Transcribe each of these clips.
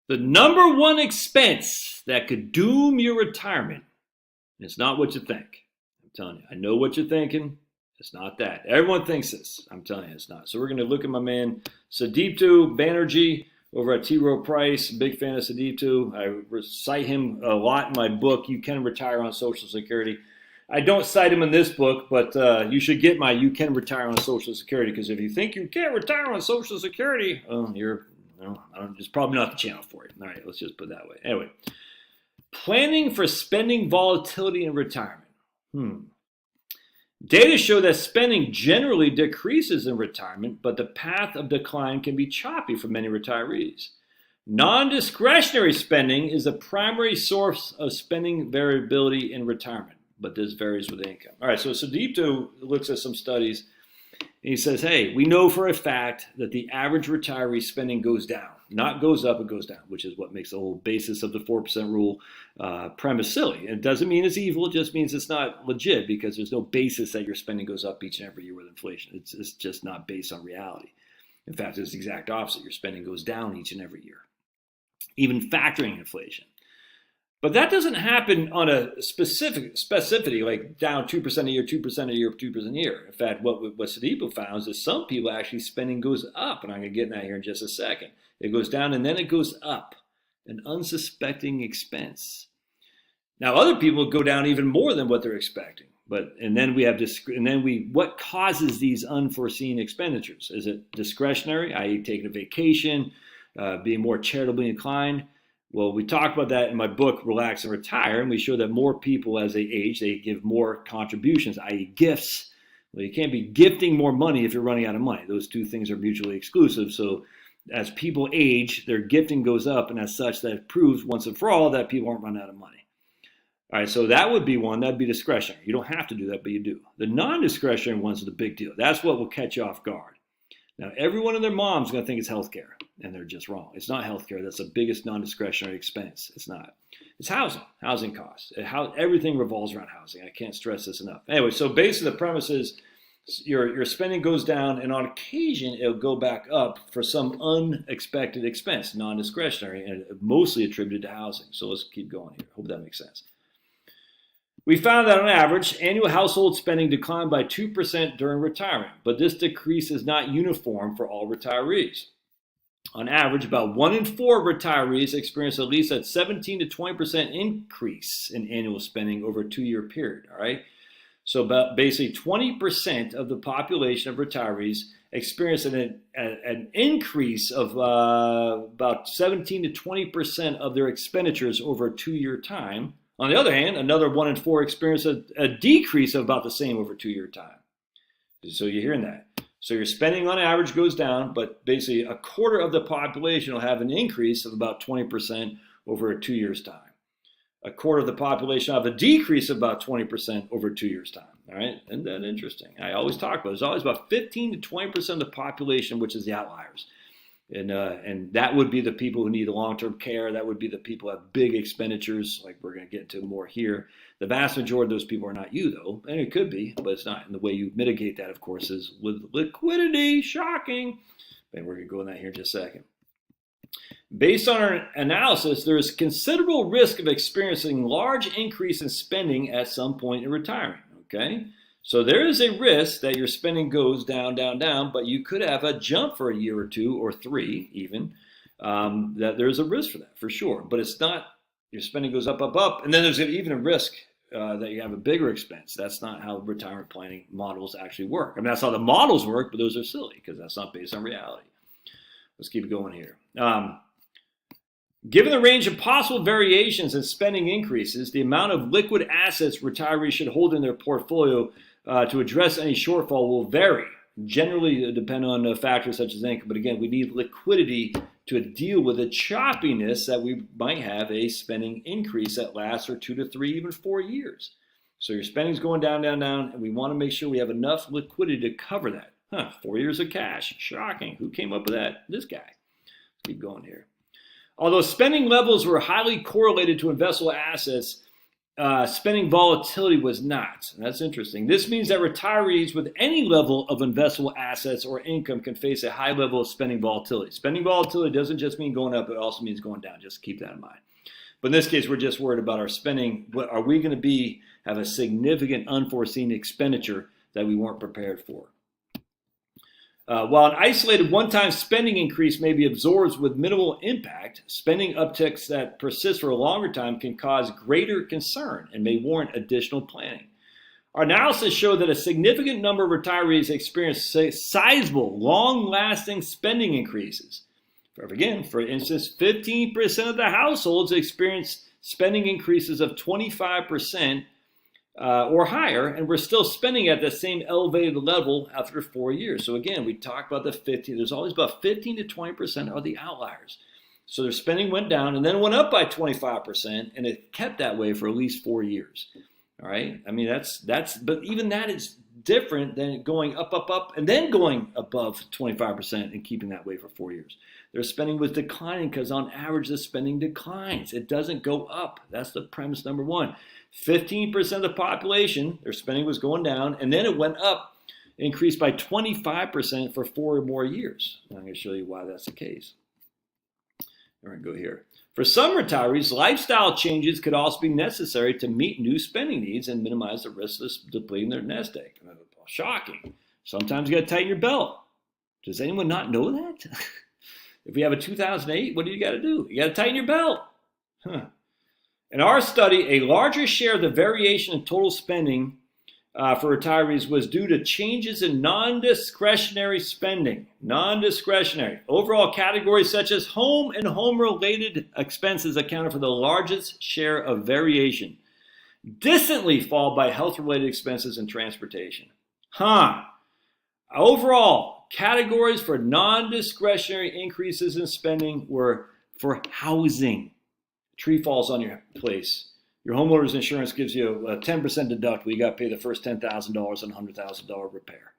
The number one expense that could doom your retirement, it's not what you think. I'm telling you, I know what you're thinking. It's not that. Everyone thinks this. I'm telling you, it's not. So we're going to look at my man Sadipto Banerjee over at T. Rowe Price. Big fan of Sadipto. I recite him a lot in my book, You Can Retire on Social Security. I don't cite him in this book, but you should get my You Can Retire on Social Security, because if you think you can't retire on Social Security, it's probably not the channel for you. All right, let's just put it that way. Anyway, planning for spending volatility in retirement. Data show that spending generally decreases in retirement, but the path of decline can be choppy for many retirees. Non-discretionary spending is the primary source of spending variability in retirement, but this varies with income. All right, so Sadipto looks at some studies, and he says, hey, we know for a fact that the average retiree spending goes down. Not goes up, it goes down, which is what makes the whole basis of the 4% rule premise silly. It doesn't mean it's evil, it just means it's not legit, because there's no basis that your spending goes up each and every year with inflation. It's just not based on reality. In fact, it's the exact opposite. Your spending goes down each and every year, even factoring inflation. But that doesn't happen on a specificity, like down 2% a year, 2% a year, 2% a year. In fact, what Sadipto found is some people actually spending goes up, and I'm going to get in that here in just a second. It goes down and then it goes up, an unsuspecting expense. Now, other people go down even more than what they're expecting. What causes these unforeseen expenditures? Is it discretionary, i.e., taking a vacation, being more charitably inclined? Well, we talked about that in my book, Relax and Retire, and we show that more people as they age, they give more contributions, i.e. gifts. Well, you can't be gifting more money if you're running out of money. Those two things are mutually exclusive. So as people age, their gifting goes up, and as such, that proves once and for all that people aren't running out of money. All right, so that would be one. That'd be discretionary. You don't have to do that, but you do. The non-discretionary ones are the big deal. That's what will catch you off guard. Now, everyone and their mom's going to think it's healthcare, and they're just wrong. It's not healthcare. That's the biggest non-discretionary expense. It's not. It's housing costs. Everything revolves around housing. I can't stress this enough. Anyway, so basically the premise is your spending goes down, and on occasion it'll go back up for some unexpected expense, non-discretionary, and mostly attributed to housing. So let's keep going here. Hope that makes sense. We found that on average, annual household spending declined by 2% during retirement, but this decrease is not uniform for all retirees. On average, about 1 in 4 retirees experience at least a 17 to 20% increase in annual spending over a 2-year period, all right? So about basically 20% of the population of retirees experience an increase of about 17 to 20% of their expenditures over a 2-year time. On the other hand, another 1 in 4 experience a decrease of about the same over a 2-year time. So you're hearing that. So your spending on average goes down, but basically a quarter of the population will have an increase of about 20% over a 2 years' time. A quarter of the population will have a decrease of about 20% over 2 years' time. All right, isn't that interesting? I always talk about it. There's always about 15 to 20% of the population, which is the outliers. And that would be the people who need long-term care. That would be the people who have big expenditures, like we're going to get into more here. The vast majority of those people are not you, though. And it could be, but it's not. And the way you mitigate that, of course, is with liquidity. Shocking. And we're going to go in that here in just a second. Based on our analysis, there is considerable risk of experiencing large increase in spending at some point in retirement. Okay? So there is a risk that your spending goes down, down, down, but you could have a jump for a year or 2 or 3 even. That there's a risk for that, for sure. But it's not your spending goes up, up, up, and then there's even a risk that you have a bigger expense. That's not how retirement planning models actually work. I mean, that's how the models work, but those are silly because that's not based on reality. Let's keep going here. Given the range of possible variations in spending increases, the amount of liquid assets retirees should hold in their portfolio to address any shortfall will vary. Generally depend on factors such as income, but again, we need liquidity to deal with the choppiness that we might have a spending increase that lasts for 2 to 3, even 4 years. So your spending's going down, down, down, and we want to make sure we have enough liquidity to cover that. 4 years of cash, shocking. Who came up with that? This guy. Let's keep going here. Although spending levels were highly correlated to investable assets, Spending volatility was not. That's interesting. This means that retirees with any level of investable assets or income can face a high level of spending volatility. Spending volatility doesn't just mean going up, it also means going down. Just keep that in mind. But in this case, we're just worried about our spending. What are we going to have a significant unforeseen expenditure that we weren't prepared for? While an isolated one-time spending increase may be absorbed with minimal impact, spending upticks that persist for a longer time can cause greater concern and may warrant additional planning. Our analysis showed that a significant number of retirees experienced sizable, long-lasting spending increases. For instance, 15% of the households experienced spending increases of 25% or higher, and we're still spending at the same elevated level after 4 years. So again, we talk about the 15. There's always about 15 to 20% are the outliers. So their spending went down and then went up by 25%, and it kept that way for at least 4 years. All right. I mean, but even that is different than going up, and then going above 25% and keeping that way for 4 years. Their spending was declining because on average, the spending declines. It doesn't go up. That's the premise number one. 15% of the population, their spending was going down, and then it went up, increased by 25% for 4 or more years. I'm going to show you why that's the case. We're going to go here. For some retirees, lifestyle changes could also be necessary to meet new spending needs and minimize the risk of depleting their nest egg. Shocking. Sometimes you got to tighten your belt. Does anyone not know that? If you have a 2008, what do you got to do? You got to tighten your belt. In our study, a larger share of the variation in total spending for retirees was due to changes in non-discretionary spending. Non-discretionary. Overall categories such as home and home-related expenses accounted for the largest share of variation, distantly followed by health-related expenses and transportation. Overall, categories for non-discretionary increases in spending were for housing. Tree falls on your place. Your homeowner's insurance gives you a 10% deductible. You got to pay the first $10,000 on a $100,000 repair.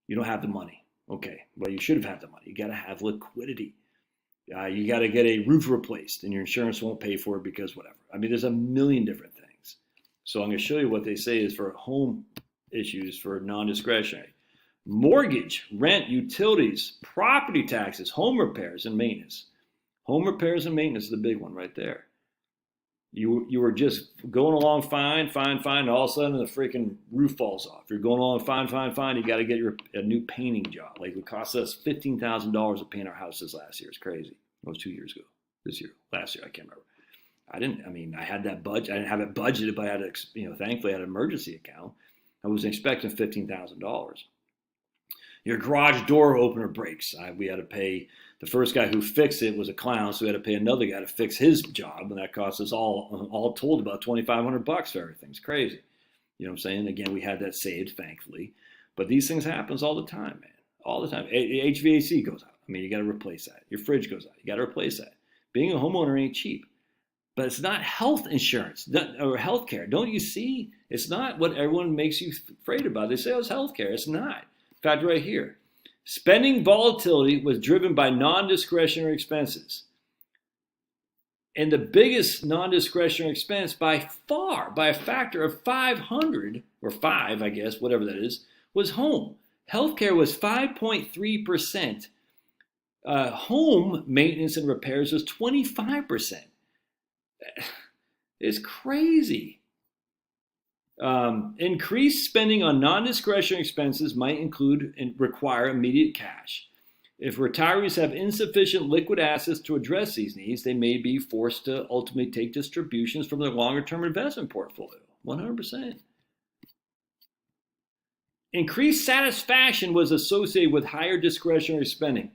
You don't have the money. Okay, well, you should have had the money. You got to have liquidity. You got to get a roof replaced, and your insurance won't pay for it because whatever. I mean, there's a million different things. So I'm going to show you what they say is for home issues for non-discretionary. Mortgage, rent, utilities, property taxes, home repairs, and maintenance. Home repairs and maintenance is the big one right there. You were just going along fine, and all of a sudden the freaking roof falls off. You're going along fine. You got to get a new painting job. Like it cost us $15,000 to paint our houses last year. It's crazy. It was 2 years ago. This year, last year, I can't remember. I had that budget. I didn't have it budgeted, but I had thankfully I had an emergency account. I was expecting $15,000. Your garage door opener breaks. We had to pay, the first guy who fixed it was a clown, so we had to pay another guy to fix his job, and that cost us all told about $2,500 for everything. It's crazy. You know what I'm saying? Again, we had that saved, thankfully. But these things happens all the time, man. All the time. HVAC goes out. I mean, you got to replace that. Your fridge goes out. You got to replace that. Being a homeowner ain't cheap. But it's not health insurance or health care. Don't you see? It's not what everyone makes you afraid about. They say, oh, it's health care. It's not. In fact, right here, spending volatility was driven by non-discretionary expenses. And the biggest non-discretionary expense by far, by a factor of 500, or 5, I guess, whatever that is, was home. Healthcare was 5.3%. Home maintenance and repairs was 25%. It's crazy. Increased spending on non-discretionary expenses might include and require immediate cash. If retirees have insufficient liquid assets to address these needs, they may be forced to ultimately take distributions from their longer-term investment portfolio. 100%. Increased satisfaction was associated with higher discretionary spending.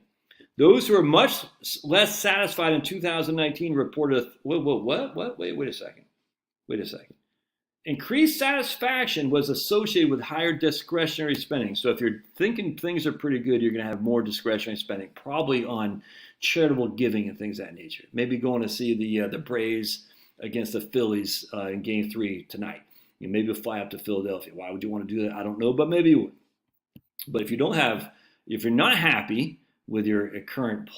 Those who are much less satisfied in 2019 reported, what? Wait a second. Increased satisfaction was associated with higher discretionary spending. So if you're thinking things are pretty good, you're going to have more discretionary spending, probably on charitable giving and things of that nature. Maybe going to see the Braves against the Phillies in Game 3 tonight. You maybe you'll fly up to Philadelphia. Why would you want to do that? I don't know, but maybe you would. But if you're not happy with your current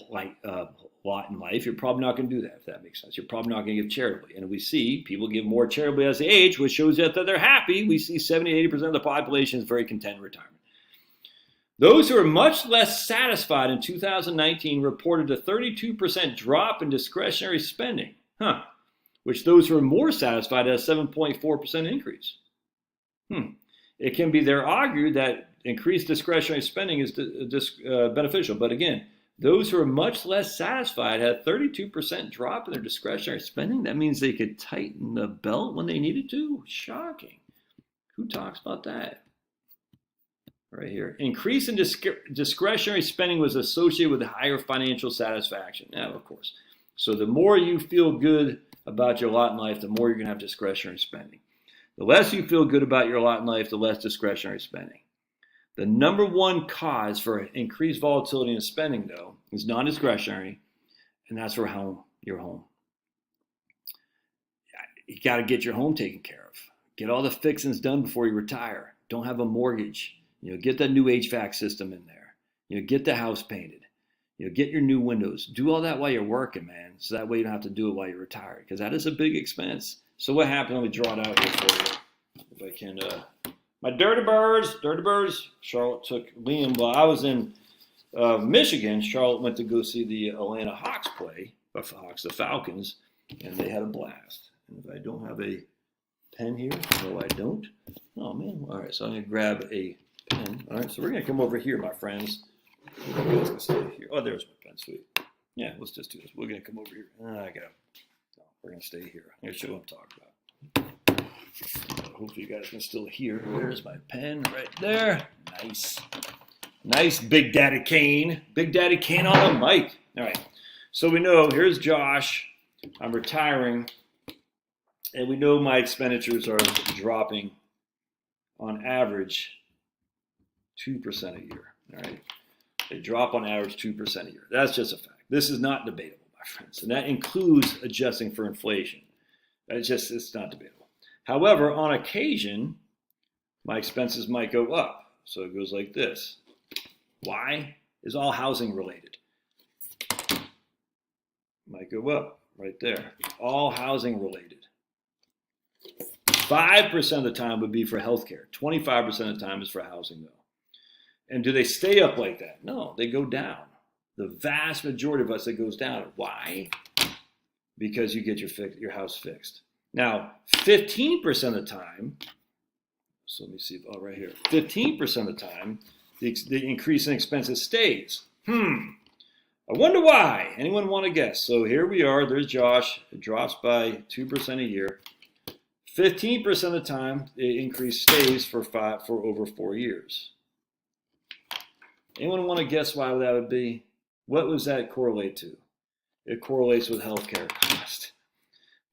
lot in life, you're probably not going to do that, if that makes sense. You're probably not going to give charitably. And we see people give more charitably as they age, which shows that they're happy. We see 70-80% of the population is very content in retirement. Those who are much less satisfied in 2019 reported a 32% drop in discretionary spending, which those who are more satisfied had a 7.4% increase. It can be there argued that increased discretionary spending is beneficial, but again, those who are much less satisfied had a 32% drop in their discretionary spending. That means they could tighten the belt when they needed to. Shocking. Who talks about that? Right here. Increase in discretionary spending was associated with higher financial satisfaction. Yeah, of course. So the more you feel good about your lot in life, the more you're going to have discretionary spending. The less you feel good about your lot in life, the less discretionary spending. The number one cause for increased volatility in spending, though, is non-discretionary, and that's for your home. You got to get your home taken care of. Get all the fixings done before you retire. Don't have a mortgage. Get that new HVAC system in there. Get the house painted. Get your new windows. Do all that while you're working, man. So that way you don't have to do it while you're retired, because that is a big expense. So what happened? Let me draw it out here for you, if I can. My dirty birds. Charlotte took Liam while I was in Michigan. Charlotte went to go see the Atlanta Hawks play, the Falcons, and they had a blast. And if I don't have a pen here, no, I don't. Oh man! All right, so I'm gonna grab a pen. All right, so we're gonna come over here, my friends. You guys can stay here. Oh, there's my pen. Sweet. Yeah, let's just do this. We're gonna come over here. We're gonna stay here. I'm gonna show you what I'm talking about. Hopefully you guys can still hear. There's my pen right there. Nice Big Daddy Kane. Big Daddy Kane on the mic. All right. So we know, here's Josh. I'm retiring. And we know my expenditures are dropping on average 2% a year. All right. They drop on average 2% a year. That's just a fact. This is not debatable, my friends. And that includes adjusting for inflation. It's not debatable. However, on occasion, my expenses might go up. So it goes like this. Why? Is all housing related. Might go up right there. All housing related. 5% of the time would be for healthcare. 25% of the time is for housing, though. And do they stay up like that? No, they go down. The vast majority of us, it goes down. Why? Because you get your house fixed. Now, 15% of the time, so let me see, right here, 15% of the time, the increase in expenses stays. I wonder why. Anyone want to guess? So here we are. There's Josh. It drops by 2% a year. 15% of the time, the increase stays for over 4 years. Anyone want to guess why that would be? What does that correlate to? It correlates with healthcare cost.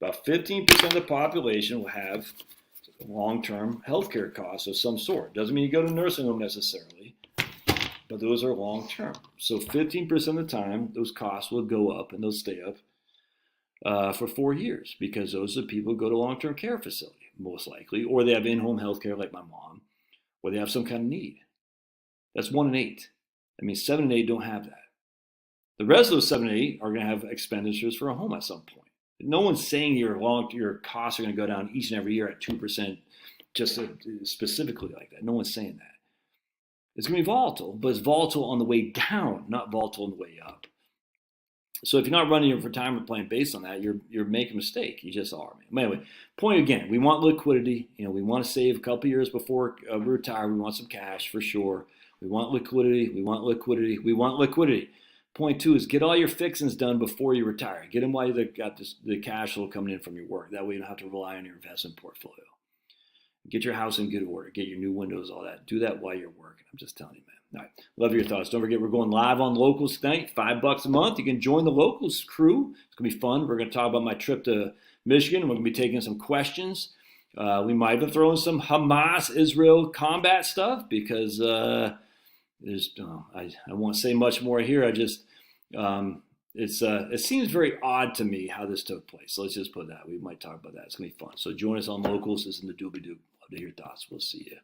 About 15% of the population will have long-term healthcare costs of some sort. Doesn't mean you go to nursing home necessarily, but those are long-term. So 15% of the time, those costs will go up, and they'll stay up for 4 years, because those are the people who go to long-term care facility, most likely, or they have in-home healthcare like my mom, or they have some kind of need. That's 1 in 8. That means 7 in 8 don't have that. The rest of those 7 in 8 are going to have expenditures for a home at some point. No one's saying your costs are going to go down each and every year at 2%, just specifically like that. No one's saying that. It's going to be volatile, but it's volatile on the way down, not volatile on the way up. So if you're not running your retirement plan based on that, you're making a mistake. You just are, man. But anyway, point again, we want liquidity. We want to save a couple years before we retire. We want some cash for sure. We want liquidity. We want liquidity. We want liquidity. Point 2 is get all your fixings done before you retire. Get them while you got the cash flow coming in from your work. That way you don't have to rely on your investment portfolio. Get your house in good order. Get your new windows, all that. Do that while you're working. I'm just telling you, man. All right. Love your thoughts. Don't forget, we're going live on Locals tonight. $5 a month. You can join the Locals crew. It's going to be fun. We're going to talk about my trip to Michigan. We're going to be taking some questions. We might even throw in some Hamas-Israel combat stuff, because I won't say much more here. It seems very odd to me how this took place. So let's just put that. We might talk about that. It's going to be fun. So join us on Locals. This is the Doobie Doo. Love to hear your thoughts. We'll see you.